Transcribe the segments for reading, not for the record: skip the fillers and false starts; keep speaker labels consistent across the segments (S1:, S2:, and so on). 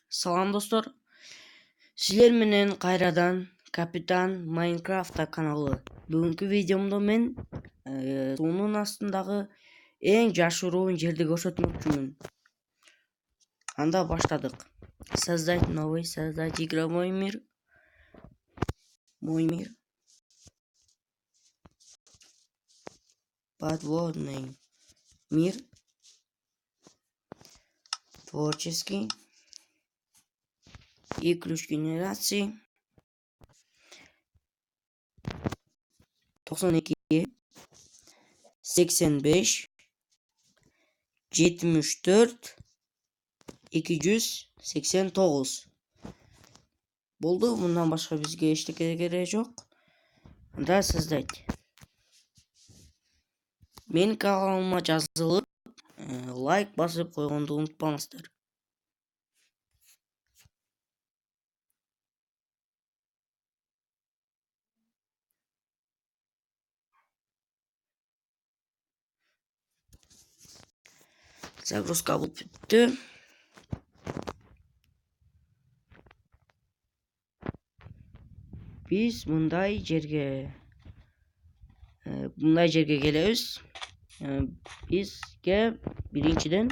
S1: Салам достор. Силер менен кайрадан Капитан Майнкрафт каналы. Бүгүнкү видеомдо мен суунун астындагы эң жашыруун жерди көрсөтмөкчүмүн. Анда баштадык. Создать игровой мир. Мой мир. Подводный мир. Творческий. И ключ генерации 92 85 74 289 болду. Мындан башка бизге эчтеке кереги жок. Анда создать. Менин каналыма жазылып, лайк басып койгонду унутпаңыздар. Загрузка болуп бүттү. Биз мындай жерге келебиз. Бизге биринчиден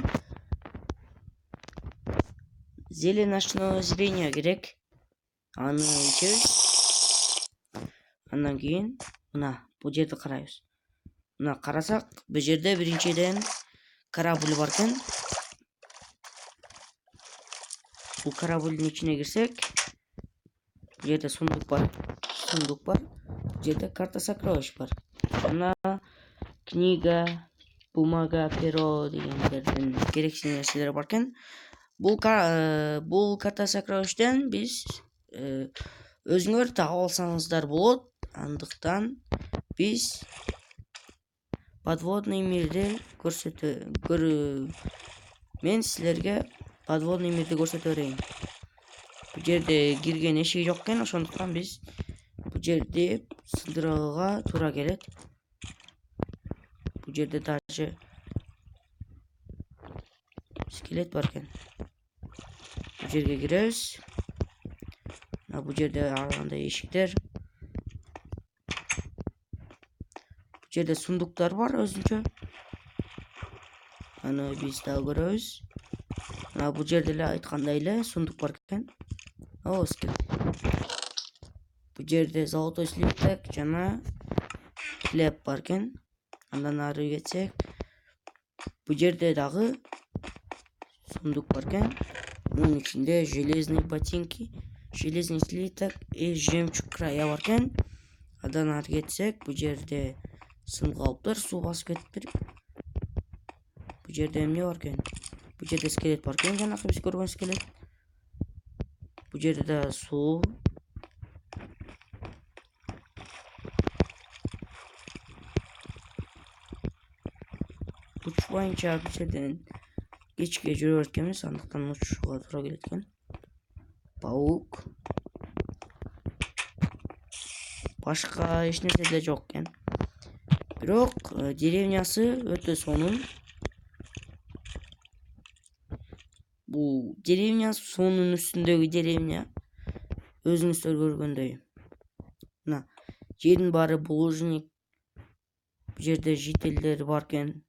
S1: зеленочное зрение керек. Аны ичебиз. Андан кийин мына бул жерди карайбыз. Мына карасак, бул жерде биринчиден корабль бар экен. Бул кораблдын ичине кирсек, бул жерде сундук бар. Бул жерде карта сокровищ бар. Жана книга, бумага, перо дегендердин керексиз нерселер бар экен. Бул карта сокровищтен биз өзүңөр таап алсаңыздар болот. Андыктан биз подводный мирди мен силерге подводный мирди көрсөтө берейин. Бул жерде кирген эшиги жок экен, ошондуктан биз бул жерди сындырууга туура келет. Бул жерде даже скелет бар экен. Бул жерге киребиз. Бул жерде ар кандай эшиктер. Бул жерде сундуктар бар өзүнчө. Аны биз дагы көрөбүз. Бул жерде эле айткандай эле сундук бар экен. Скелет. Бул жерде золотой слиток жана хлеб бар экен. Андан ары кетсек, бул жерде дагы сундук бар экен. Мунун ичинде железный ботинки, железный слиток и жемчуг края бар экен. Андан ары кетсек, бул жерде сын калыптыр, суу басып кетиптир. Бул жерде эмне бар экен? Бул жерде скелет бар экен, жанакы биз көргөн скелет. Бул жерде да суу. Учпайынча бул жерден кечке жүрө берткенбиз, андыктан учушуга туура келет экен. Паук. Башка эч нерсе деле жок экен. Бирок деревнясы өтө сонун. Бул деревня суунун үстүндөгү деревня. Өзүңүздөр көргөндөй. Мына жердин баары булыжник. Бул жерде жителдер бар экен.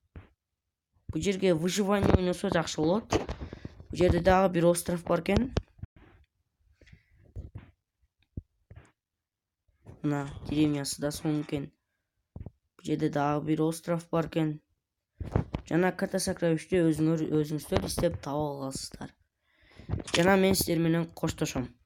S1: Бул жерге выживание ойносо жакшы болот. Бул жерде дагы бир остров бар экен. Мына деревнясы да сонун экен. Бул жерде дагы бир остров бар экен. Жана карта сокровищти өзүңүздөр издеп таба аласыздар. Жана мен силер менен коштошом.